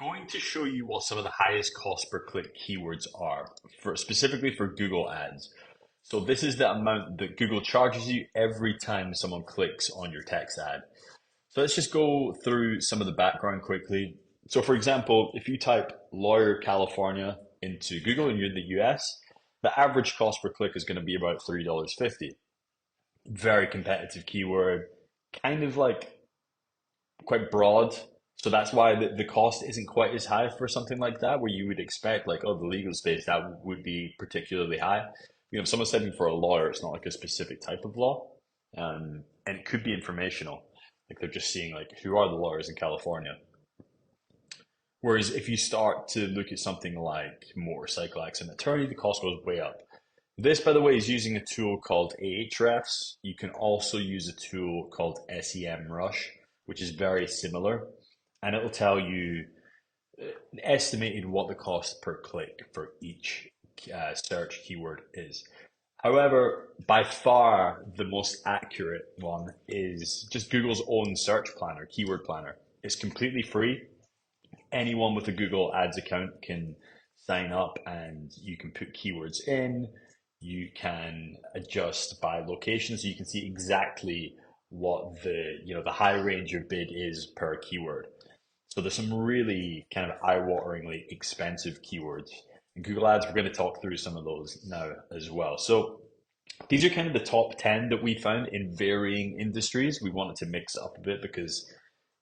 going to show you what some of the highest cost per click keywords are for specifically for Google Ads. So this is the amount that Google charges you every time someone clicks on your text ad. So let's just go through some of the background quickly. So for example, if you type lawyer California into Google and you're in the US, the average cost per click is going to be about $3.50. Very competitive keyword, kind of like quite broad. So that's why the cost isn't quite as high for something like that, where you would expect like, oh, the legal space, that would be particularly high. If someone's setting for a lawyer, it's not like a specific type of law. And it could be informational. Like they're just seeing like, who are the lawyers in California? Whereas if you start to look at something like motorcycle accident attorney, the cost goes way up. This, by the way, is using a tool called Ahrefs. You can also use a tool called SEMrush, which is very similar, and it'll tell you estimated what the cost per click for each search keyword is. However, by far the most accurate one is just Google's own search planner, keyword planner. It's completely free. Anyone with a Google Ads account can sign up and you can put keywords in. You can adjust by location so you can see exactly what the high range of bid is per keyword. So there's some really kind of eye-wateringly expensive keywords. In Google Ads, we're going to talk through some of those now as well. So these are kind of the top 10 that we found in varying industries. We wanted to mix it up a bit because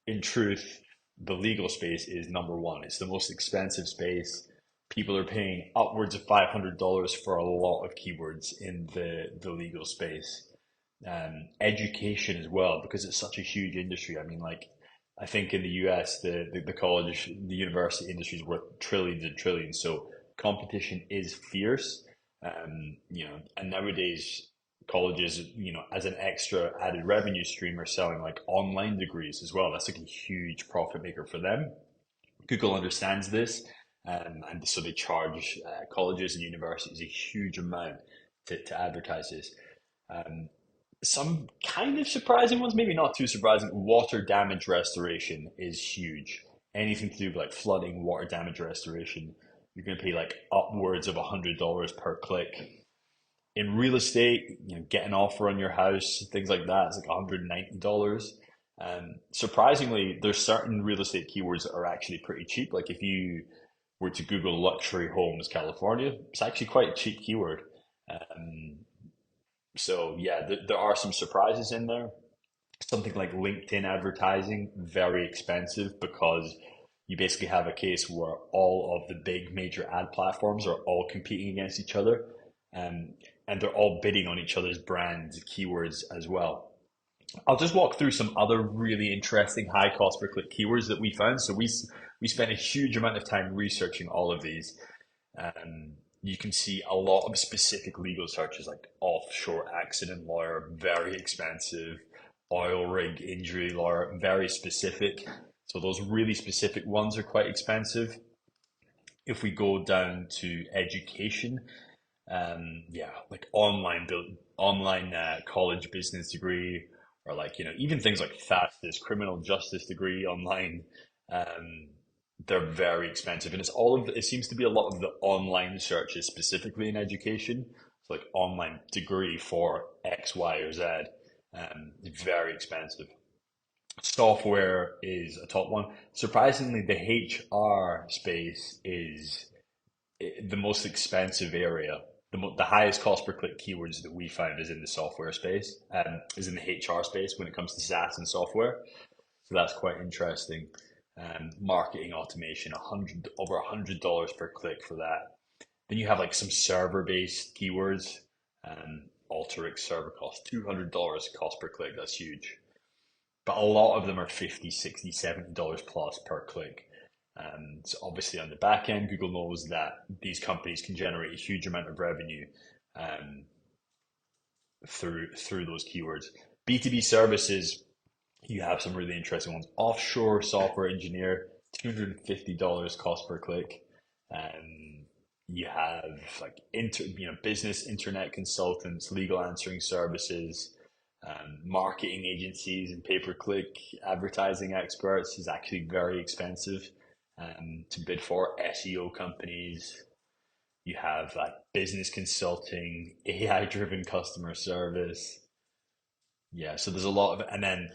in truth, the legal space is number one. It's the most expensive space. People are paying upwards of $500 for a lot of keywords in the legal space. Education as well, because it's such a huge industry. I mean, like, I think in the US, the college, the university industry is worth trillions and trillions. So competition is fierce. And nowadays colleges, as an extra added revenue stream are selling like online degrees as well. That's like a huge profit maker for them. Google understands this. And so they charge colleges and universities a huge amount to advertise this. Some kind of surprising ones, maybe not too surprising. Water damage restoration is huge. Anything to do with like flooding, water damage restoration, you're going to pay like upwards of $100 per click. In real estate, get an offer on your house, things like that, it's like $190. Surprisingly, there's certain real estate keywords that are actually pretty cheap. Like if you were to Google luxury homes California, it's actually quite a cheap keyword. Um, so yeah, there are some surprises in there. Something like LinkedIn advertising, very expensive because you basically have a case where all of the big major ad platforms are all competing against each other, and they're all bidding on each other's brand keywords as well. I'll just walk through some other really interesting high cost per click keywords that we found. So we spent a huge amount of time researching all of these. You can see a lot of specific legal searches like offshore accident lawyer, very expensive, oil rig injury lawyer, very specific. So those really specific ones are quite expensive. If we go down to education, yeah, like online college business degree, or like even things like fastest criminal justice degree online. Um, they're very expensive, and it seems to be a lot of the online searches specifically in education. So like online degree for X, Y, or Z. Very expensive. Software is a top one. Surprisingly, the HR space is the most expensive area. The highest cost per click keywords that we found is in the software space, is in the HR space when it comes to SaaS and software. So that's quite interesting. Marketing automation, over $100 per click for that. Then you have like some server based keywords. Alteryx server cost $200 cost per click. That's huge. But a lot of them are 50, 60, $70 plus per click. So obviously on the back end, Google knows that these companies can generate a huge amount of revenue um, through those keywords. B2B services, you have some really interesting ones. Offshore software engineer, $250 cost per click. You have like business internet consultants, legal answering services, marketing agencies, and pay-per-click advertising experts is actually very expensive. to bid for. SEO companies, you have like business consulting, AI driven customer service. Yeah, so there's a lot of, and then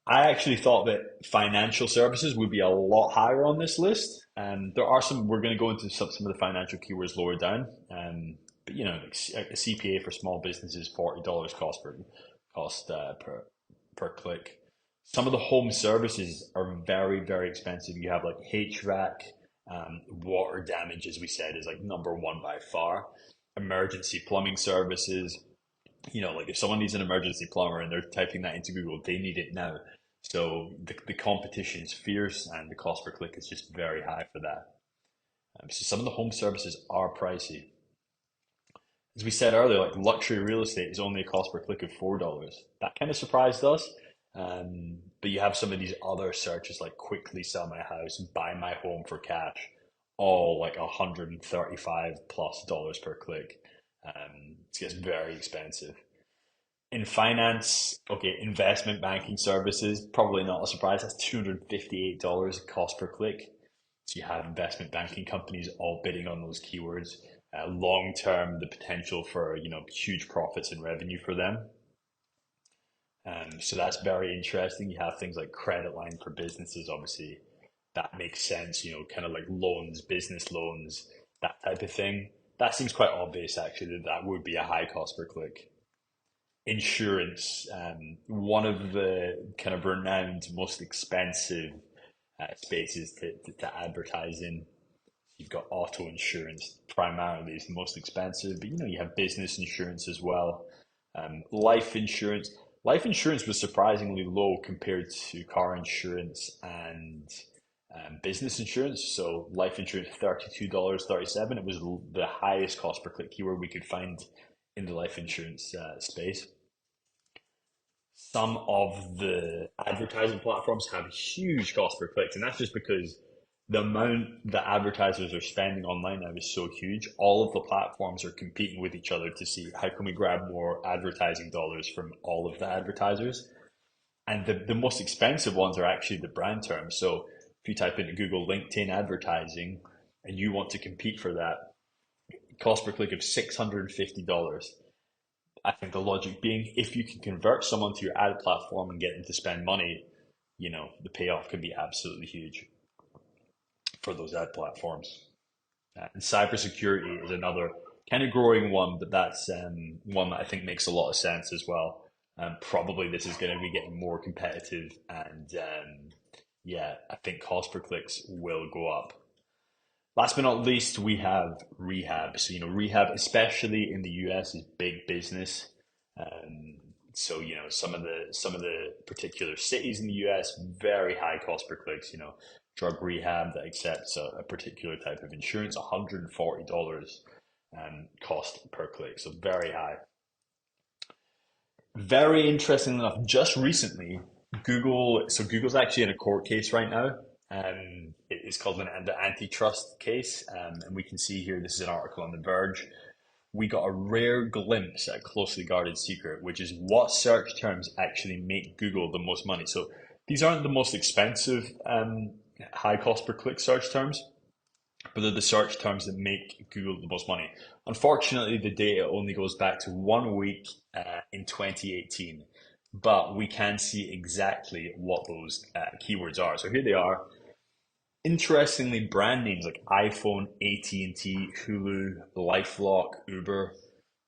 I actually thought that financial services would be a lot higher on this list. There are some, we're going to go into some of the financial keywords lower down. But like a CPA for small businesses, $40 cost per click. Some of the home services are very, very expensive. You have like HVAC, water damage, as we said, is like number one by far. Emergency plumbing services, like if someone needs an emergency plumber and they're typing that into Google, they need it now. So the competition is fierce and the cost per click is just very high for that. So some of the home services are pricey. As we said earlier, like luxury real estate is only a cost per click of $4. That kind of surprised us. But you have some of these other searches like quickly sell my house, buy my home for cash, all like 135 plus dollars per click. It gets very expensive. In finance, okay, investment banking services, probably not a surprise. That's $258 cost per click. So you have investment banking companies all bidding on those keywords. Long term, the potential for huge profits and revenue for them. So that's very interesting. You have things like credit line for businesses, obviously. That makes sense, kind of like loans, business loans, that type of thing. That seems quite obvious, actually, that that would be a high cost per click. Insurance, one of the kind of renowned, most expensive spaces to advertise in. You've got auto insurance primarily is the most expensive, but you have business insurance as well. Life insurance. Life insurance was surprisingly low compared to car insurance and business insurance. So life insurance, $32.37. It was the highest cost per click keyword we could find in the life insurance space. Some of the advertising platforms have huge cost per clicks, and that's just because the amount that advertisers are spending online now is so huge. All of the platforms are competing with each other to see how can we grab more advertising dollars from all of the advertisers. And the most expensive ones are actually the brand terms. So if you type into Google LinkedIn advertising and you want to compete for that, cost per click of $650. I think the logic being if you can convert someone to your ad platform and get them to spend money, the payoff can be absolutely huge for those ad platforms. And cybersecurity is another kind of growing one, but that's one that I think makes a lot of sense as well. Probably this is going to be getting more competitive, and yeah, I think cost per clicks will go up. Last but not least, we have rehab. So, rehab, especially in the US, is big business. Um, so, some of the particular cities in the US, very high cost per clicks. Drug rehab that accepts a particular type of insurance, $140 cost per click. So very high. Very interesting enough, just recently, Google's actually in a court case right now. It's called the antitrust case. And we can see here, this is an article on The Verge. We got a rare glimpse at a closely guarded secret, which is what search terms actually make Google the most money. So these aren't the most expensive high cost per click search terms, but they're the search terms that make Google the most money. Unfortunately, the data only goes back to 1 week in 2018, but we can see exactly what those keywords are. So here they are. Interestingly, brand names like iPhone, AT&T, Hulu, LifeLock, Uber,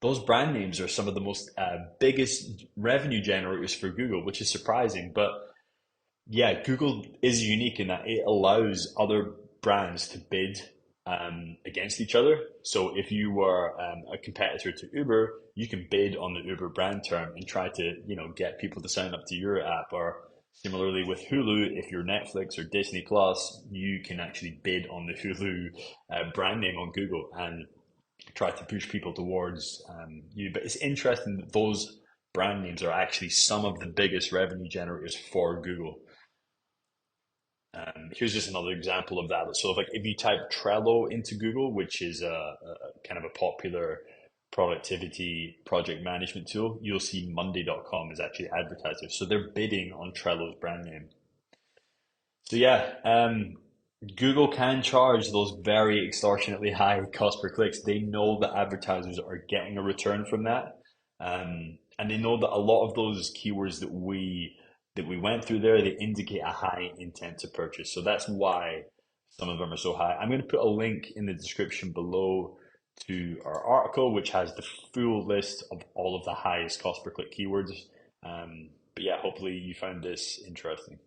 those brand names are some of the most biggest revenue generators for Google, which is surprising. But yeah, Google is unique in that it allows other brands to bid against each other. So if you were a competitor to Uber, you can bid on the Uber brand term and try to, get people to sign up to your app. Or similarly with Hulu, if you're Netflix or Disney Plus, you can actually bid on the Hulu brand name on Google and try to push people towards you. But it's interesting that those brand names are actually some of the biggest revenue generators for Google. Here's just another example of that. So if you type Trello into Google, which is a kind of a popular productivity project management tool, you'll see Monday.com is actually advertisers. So they're bidding on Trello's brand name. So yeah, Google can charge those very extortionately high cost per clicks. They know that advertisers are getting a return from that. And they know that a lot of those keywords that we went through there, they indicate a high intent to purchase. So that's why some of them are so high. I'm going to put a link in the description below to our article, which has the full list of all of the highest cost per click keywords. But yeah, hopefully you found this interesting.